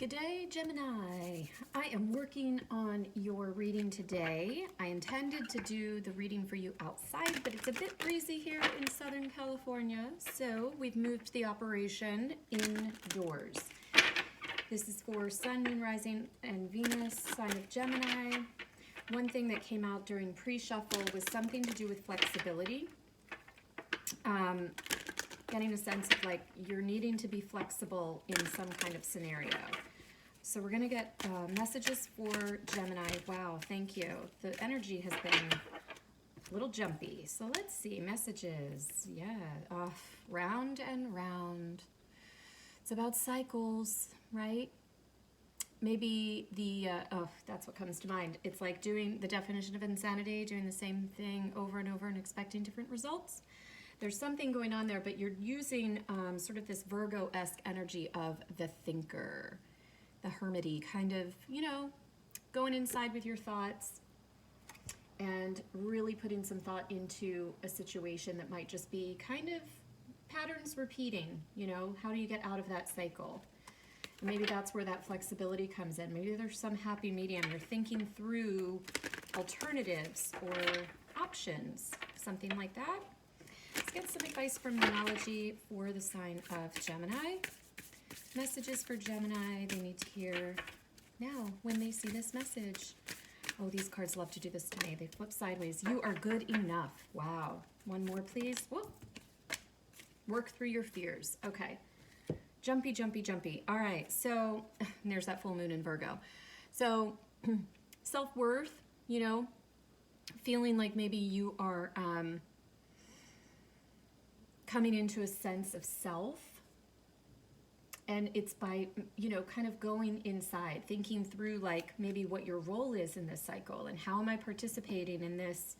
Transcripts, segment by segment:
Good day, Gemini. I am working on your reading today. I intended to do the reading for you outside, but it's a bit breezy here in Southern California, so we've moved the operation indoors. This is for Sun, Moon, Rising, and Venus, sign of Gemini. One thing that came out during pre-shuffle was something to do with flexibility. Getting a sense of like you're needing to be flexible in some kind of scenario. So we're going to get messages for Gemini. Wow, thank you. The energy has been a little jumpy. So let's see, messages. Yeah, round and round. It's about cycles, right? Maybe that's what comes to mind. It's like doing the definition of insanity, doing the same thing over and over and expecting different results. There's something going on there, but you're using sort of this Virgo-esque energy of the thinker, the hermity, kind of, going inside with your thoughts and really putting some thought into a situation that might just be kind of patterns repeating, how do you get out of that cycle? And maybe that's where that flexibility comes in. Maybe there's some happy medium. You're thinking through alternatives or options, something like that. Let's get some advice from numerology for the sign of Gemini. Messages for Gemini they need to hear now when they see this message. Oh, these cards love to do this to me. They flip sideways. You are good enough. Wow. One more, please. Whoop. Work through your fears. Okay. Jumpy, jumpy, jumpy. All right. So there's that full moon in Virgo. So self-worth, feeling like maybe you are coming into a sense of self, and it's by kind of going inside, thinking through like maybe what your role is in this cycle and how am I participating in this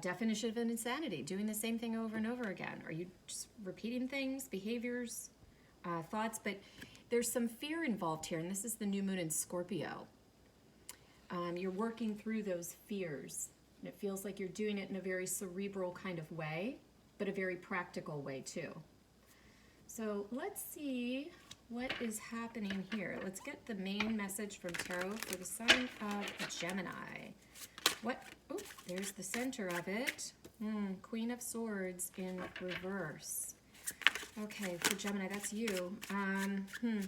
definition of insanity, doing the same thing over and over again. Are you just repeating things, behaviors, thoughts? But there's some fear involved here, and this is the new moon in Scorpio. You're working through those fears, and it feels like you're doing it in a very cerebral kind of way, but a very practical way too. So let's see what is happening here. Let's get the main message from Tarot for the sign of Gemini. Oh, there's the center of it. Queen of Swords in reverse. Okay, for Gemini, that's you. That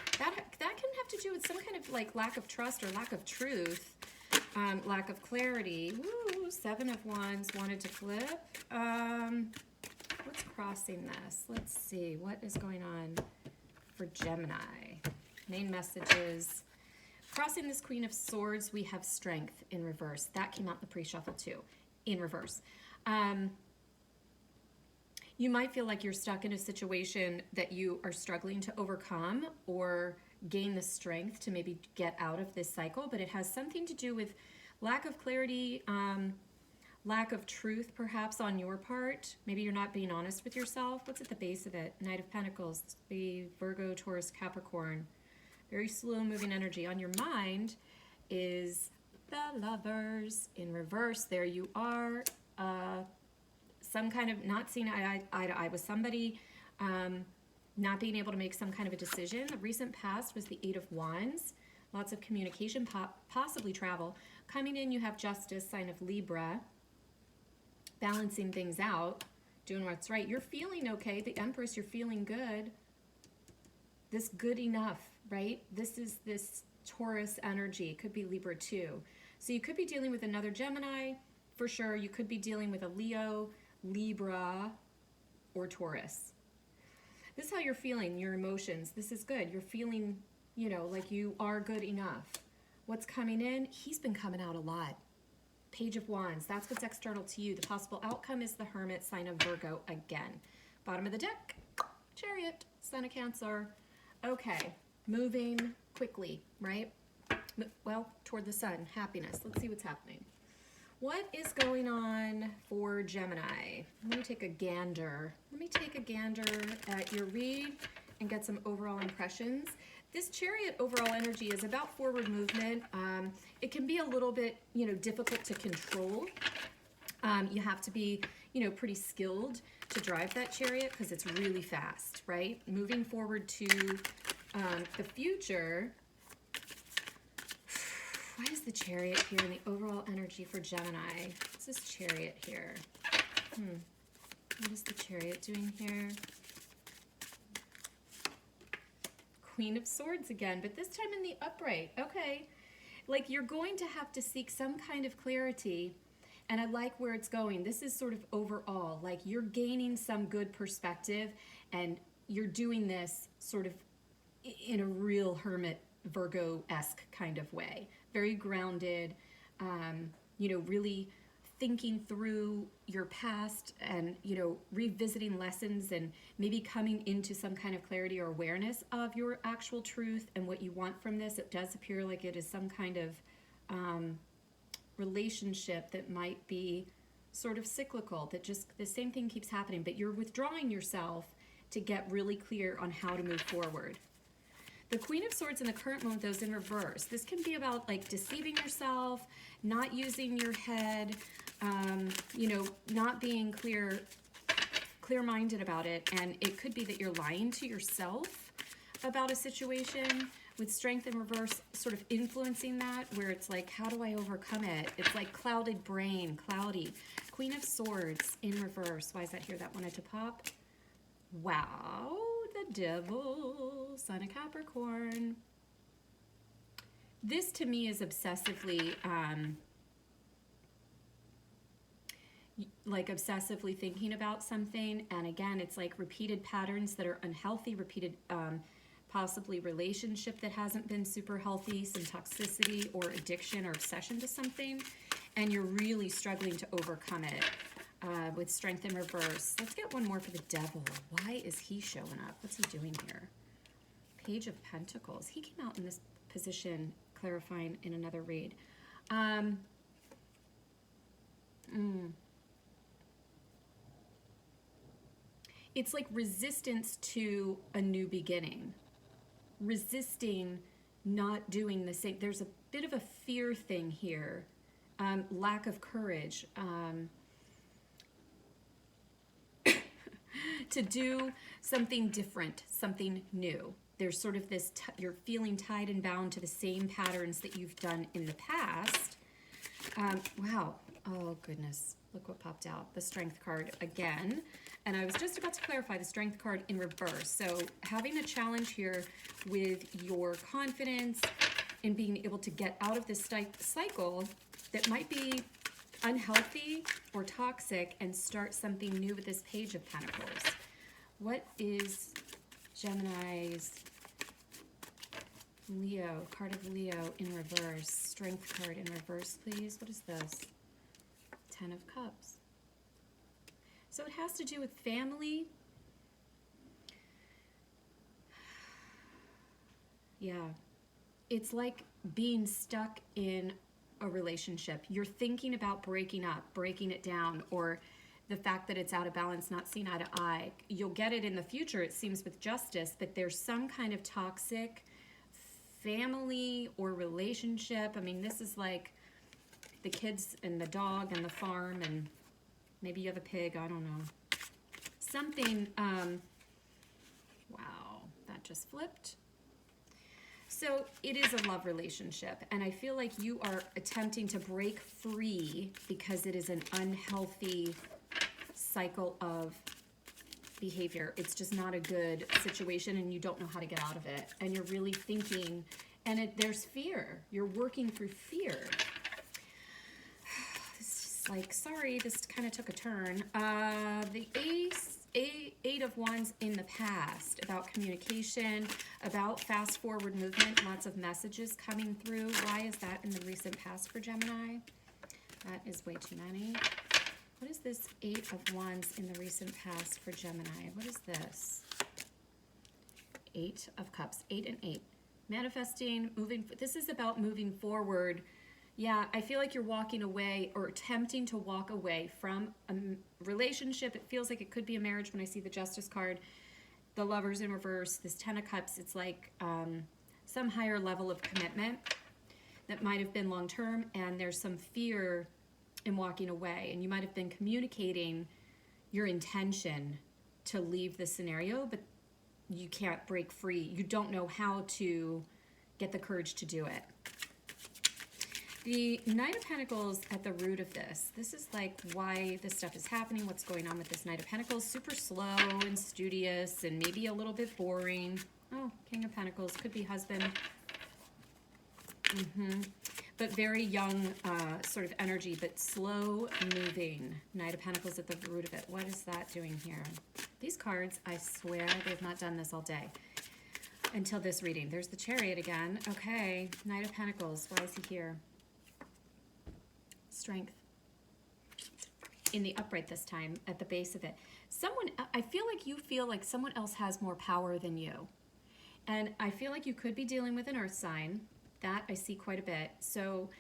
can have to do with some kind of like lack of trust or lack of truth, lack of clarity. Woo, Seven of Wands wanted to flip. What's crossing this? Let's see, what is going on for Gemini? Main messages. Crossing this Queen of Swords, we have Strength in reverse. That came out in the pre-shuffle too, in reverse. You might feel like you're stuck in a situation that you are struggling to overcome or gain the strength to maybe get out of this cycle, but it has something to do with lack of clarity, lack of truth perhaps on your part. Maybe you're not being honest with yourself. What's at the base of it? Knight of Pentacles, the Virgo, Taurus, Capricorn. Very slow moving energy. On your mind is the Lovers in reverse. There you are. Some kind of not seeing eye to eye with somebody, not being able to make some kind of a decision. The recent past was the Eight of Wands. Lots of communication, possibly travel. Coming in, you have Justice, sign of Libra. Balancing things out, doing what's right. You're feeling okay. The Empress, you're feeling good. This good enough, right? This is this Taurus energy. It could be Libra too. So you could be dealing with another Gemini, for sure. You could be dealing with a Leo, Libra, or Taurus. This is how you're feeling, your emotions. This is good. You're feeling, like you are good enough. What's coming in? He's been coming out a lot. Page of Wands, that's what's external to you. The possible outcome is the Hermit, sign of Virgo again. Bottom of the deck, Chariot, Sun of Cancer. Okay, moving quickly, right? Well, toward the sun, happiness. Let's see what's happening. What is going on for Gemini? Let me take a gander. At your read and get some overall impressions. This Chariot overall energy is about forward movement. It can be a little bit, difficult to control. You have to be, pretty skilled to drive that Chariot because it's really fast, right? Moving forward to The future, why is the Chariot here in the overall energy for Gemini? What's this Chariot here? What is the Chariot doing here? Queen of Swords again, but this time in the upright. Okay. Like you're going to have to seek some kind of clarity, and I like where it's going. This is sort of overall, like you're gaining some good perspective, and you're doing this sort of in a real hermit Virgo-esque kind of way. Very grounded, you know, really thinking through your past and, you know, revisiting lessons and maybe coming into some kind of clarity or awareness of your actual truth and what you want from this. It does appear like it is some kind of relationship that might be sort of cyclical, that just the same thing keeps happening, but you're withdrawing yourself to get really clear on how to move forward. The Queen of Swords in the current moment, those in reverse. This can be about like deceiving yourself, not using your head, you know, not being clear-minded about it. And it could be that you're lying to yourself about a situation, with Strength in reverse sort of influencing that, where it's like, how do I overcome it? It's like clouded brain, cloudy. Queen of Swords in reverse. Why is that here? That wanted to pop. Wow, the Devil, Sun of Capricorn. This to me is obsessively, like obsessively thinking about something. And again, it's like repeated patterns that are unhealthy, repeated, possibly relationship that hasn't been super healthy, some toxicity or addiction or obsession to something. And you're really struggling to overcome it. With Strength in reverse. Let's get one more for the Devil. Why is he showing up? What's he doing here? Page of Pentacles. He came out in this position, clarifying in another read. It's like resistance to a new beginning. Resisting not doing the same. There's a bit of a fear thing here. Lack of courage. To do something different, something new. There's sort of this, you're feeling tied and bound to the same patterns that you've done in the past. Wow. Oh, goodness. Look what popped out. The Strength card again. And I was just about to clarify the Strength card in reverse. So having a challenge here with your confidence in being able to get out of this cycle that might be unhealthy or toxic and start something new with this Page of Pentacles. What is Gemini's Leo, card of Leo in reverse? Strength card in reverse, please. What is this? 10 of Cups. So it has to do with family. Yeah. It's like being stuck in a relationship. You're thinking about breaking up, breaking it down, or the fact that it's out of balance, not seen eye to eye. You'll get it in the future, it seems, with justice, but there's some kind of toxic family or relationship. I mean, this is like the kids and the dog and the farm, and maybe you have a pig, I don't know. Something, wow, that just flipped. So it is a love relationship, and I feel like you are attempting to break free because it is an unhealthy cycle of behavior. It's just not a good situation, and you don't know how to get out of it. And you're really thinking, and there's fear. You're working through fear. This is like, sorry, this kind of took a turn. The Eight of Wands in the past, about communication, about fast forward movement, lots of messages coming through. Why is that in the recent past for Gemini? That is way too many. What is this Eight of Wands in the recent past for Gemini? What is this? Eight of Cups, 8 and 8. Manifesting, moving, this is about moving forward. Yeah, I feel like you're walking away or attempting to walk away from a relationship. It feels like it could be a marriage when I see the Justice card. The Lovers in reverse, this 10 of Cups, it's like some higher level of commitment that might have been long-term, and there's some fear in walking away. And you might have been communicating your intention to leave the scenario, but you can't break free. You don't know how to get the courage to do it. The Knight of Pentacles at the root of this. This is like why this stuff is happening, what's going on with this Knight of Pentacles. Super slow and studious and maybe a little bit boring. Oh, King of Pentacles. Could be husband. But very young sort of energy, but slow moving. Knight of Pentacles at the root of it. What is that doing here? These cards, I swear they've not done this all day until this reading. There's the Chariot again. Okay, Knight of Pentacles. Why is he here? Strength. In the upright this time, at the base of it. I feel like you feel like someone else has more power than you. And I feel like you could be dealing with an earth sign. That I see quite a bit. So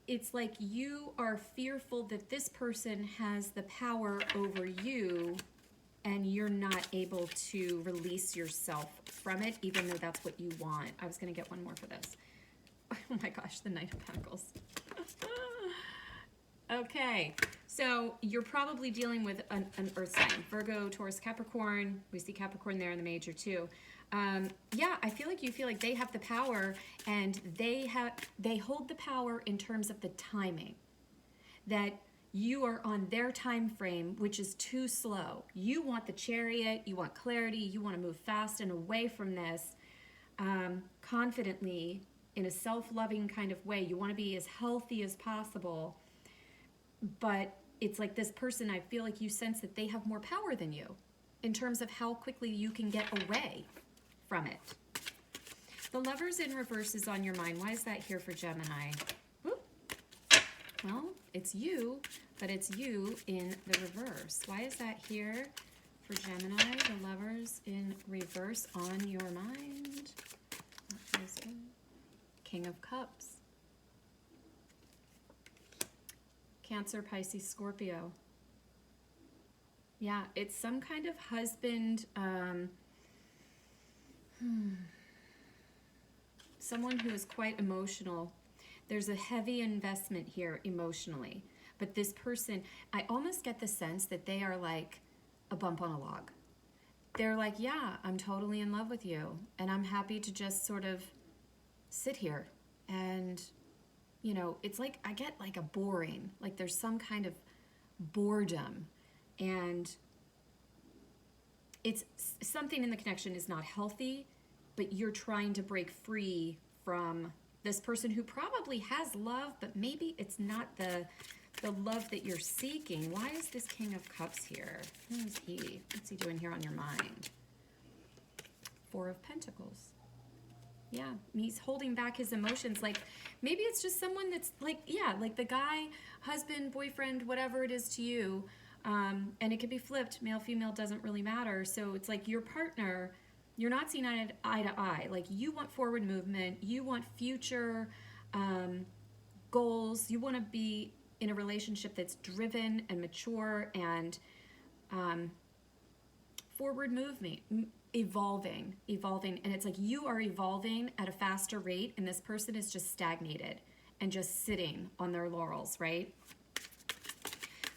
it's like you are fearful that this person has the power over you and you're not able to release yourself from it, even though that's what you want. I was going to get one more for this. Oh my gosh, the Knight of Pentacles. Okay, so you're probably dealing with an earth sign. Virgo, Taurus, Capricorn. We see Capricorn there in the major too. Yeah, I feel like you feel like they have the power, and they hold the power in terms of the timing. That you are on their time frame, which is too slow. You want the Chariot, you want clarity, you want to move fast and away from this confidently in a self-loving kind of way. You want to be as healthy as possible, but it's like this person, I feel like you sense that they have more power than you in terms of how quickly you can get away from it. The Lovers in reverse is on your mind. Why is that here for Gemini? Whoop. Well, it's you, but it's you in the reverse. Why is that here for Gemini? The Lovers in reverse on your mind. What is it? King of Cups. Cancer, Pisces, Scorpio. Yeah, it's some kind of husband, someone who is quite emotional. There's a heavy investment here emotionally. But this person, I almost get the sense that they are like a bump on a log. They're like, yeah, I'm totally in love with you. And I'm happy to just sort of sit here. And, you know, it's like, I get like a boring, like there's some kind of boredom. And it's something in the connection is not healthy, but you're trying to break free from this person who probably has love, but maybe it's not the love that you're seeking. Why is this King of Cups here? Who is he? What's he doing here on your mind? Four of Pentacles. Yeah, he's holding back his emotions. Like, maybe it's just someone that's like, yeah, like the guy, husband, boyfriend, whatever it is to you. And it can be flipped. Male, female, doesn't really matter. So it's like your partner, you're not seeing eye to eye. Like, you want forward movement. You want future goals. You want to be in a relationship that's driven and mature and forward movement, evolving. And it's like you are evolving at a faster rate, and this person is just stagnated and just sitting on their laurels, right?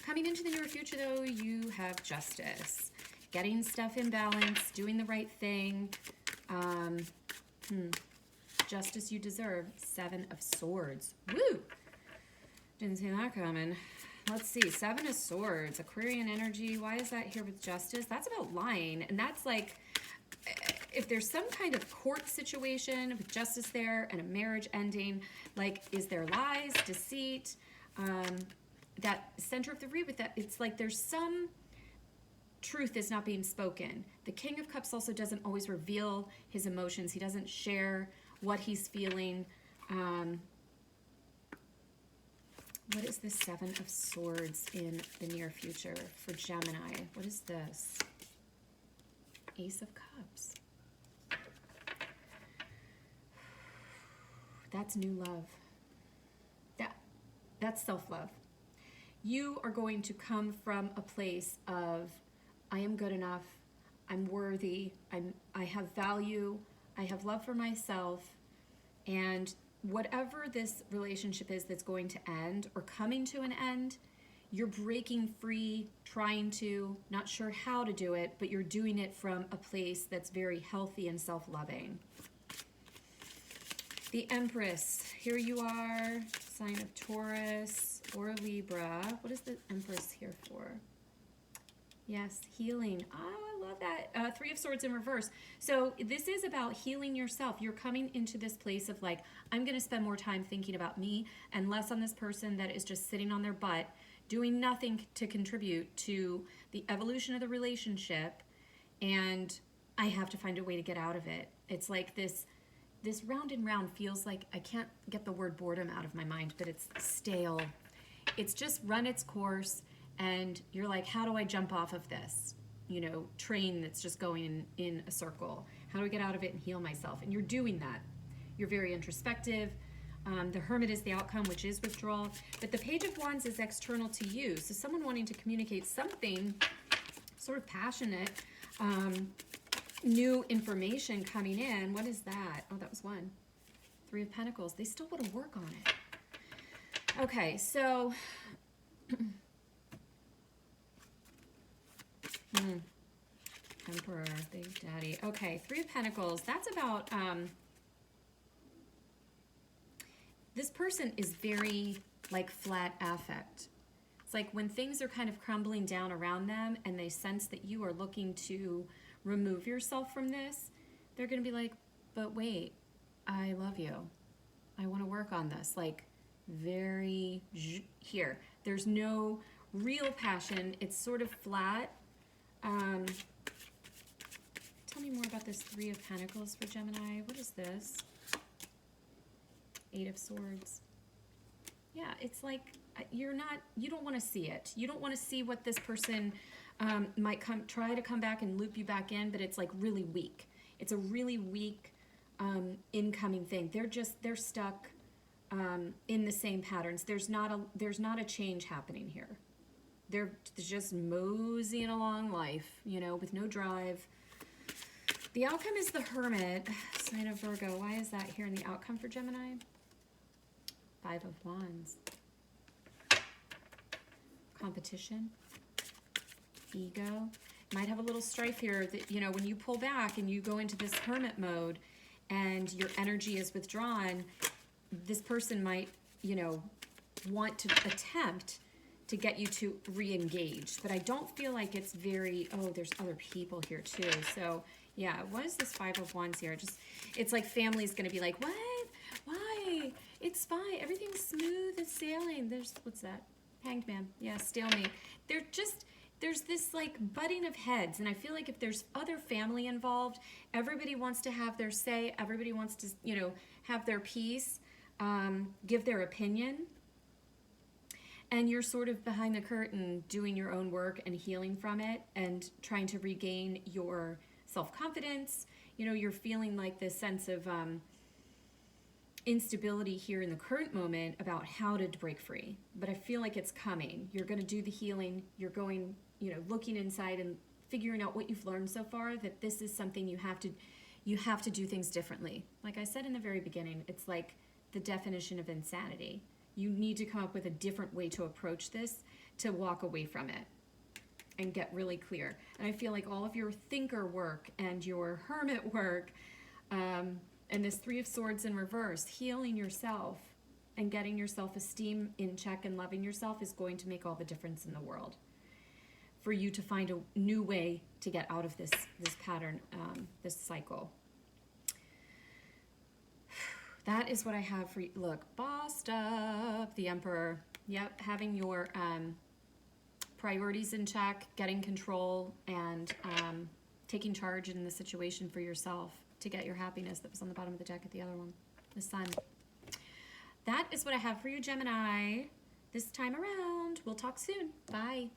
Coming into the near future, though, you have Justice. Getting stuff in balance, doing the right thing. Justice you deserve. Seven of Swords. Woo! Didn't see that coming. Let's see. Seven of Swords. Aquarian energy. Why is that here with Justice? That's about lying. And that's like, if there's some kind of court situation with Justice there and a marriage ending, like, is there lies, deceit? That center of the reed with that, it's like there's some truth is not being spoken. The King of Cups also doesn't always reveal his emotions. He doesn't share what he's feeling. What is the Seven of Swords in the near future for Gemini? What is this? Ace of Cups. That's new love. That's self-love. You are going to come from a place of, I am good enough, I'm worthy, I have value, I have love for myself, and whatever this relationship is that's going to end or coming to an end, you're breaking free, trying to, not sure how to do it, but you're doing it from a place that's very healthy and self-loving. The Empress, here you are, sign of Taurus or Libra. What is the Empress here for? Yes, healing. Oh, I love that. Three of Swords in reverse. So this is about healing yourself. You're coming into this place of like, I'm going to spend more time thinking about me and less on this person that is just sitting on their butt, doing nothing to contribute to the evolution of the relationship. And I have to find a way to get out of it. It's like this round and round feels like, I can't get the word boredom out of my mind, but it's stale. It's just run its course. And you're like, how do I jump off of this, train that's just going in a circle? How do I get out of it and heal myself? And you're doing that. You're very introspective. The Hermit is the outcome, which is withdrawal. But the Page of Wands is external to you. So someone wanting to communicate something sort of passionate, new information coming in. What is that? Oh, that was one. Three of Pentacles. They still want to work on it. Okay, so... Emperor, Big Daddy. Okay, Three of Pentacles. That's about, this person is very, like, flat affect. It's like when things are kind of crumbling down around them and they sense that you are looking to remove yourself from this, they're going to be like, but wait, I love you. I want to work on this. Like, very here. There's no real passion. It's sort of flat. Tell me more about this Three of Pentacles for Gemini. What is this? Eight of Swords. Yeah, it's like you don't want to see it. You don't want to see what this person might try to come back and loop you back in, but it's like really weak. It's a really weak incoming thing. They're stuck in the same patterns. There's not a change happening here. They're just moseying along life, with no drive. The outcome is the Hermit, sign of Virgo. Why is that here in the outcome for Gemini? Five of Wands. Competition. Ego. Might have a little strife here that, when you pull back and you go into this hermit mode and your energy is withdrawn, this person might, want to attempt to get you to re-engage. But I don't feel like it's very, there's other people here too. So yeah, what is this Five of Wands here? It's like family's gonna be like, what? Why? It's fine. Everything's smooth as sailing. What's that? Hanged Man. Yeah, stalemate. There's this like butting of heads. And I feel like if there's other family involved, everybody wants to have their say. Everybody wants to, have their piece, give their opinion. And you're sort of behind the curtain doing your own work and healing from it and trying to regain your self-confidence. You're feeling like this sense of instability here in the current moment about how to break free. But I feel like it's coming. You're going to do the healing. You're going, looking inside and figuring out what you've learned so far, that this is something you have to do things differently. Like I said in the very beginning, it's like the definition of insanity. You need to come up with a different way to approach this, to walk away from it and get really clear. And I feel like all of your thinker work and your hermit work and this Three of Swords in reverse, healing yourself and getting your self-esteem in check and loving yourself is going to make all the difference in the world for you to find a new way to get out of this pattern, this cycle. That is what I have for you. Look, bossed up, the Emperor. Yep, having your priorities in check, getting control, and taking charge in the situation for yourself to get your happiness that was on the bottom of the deck at the other one, the Sun. That is what I have for you, Gemini, this time around. We'll talk soon. Bye.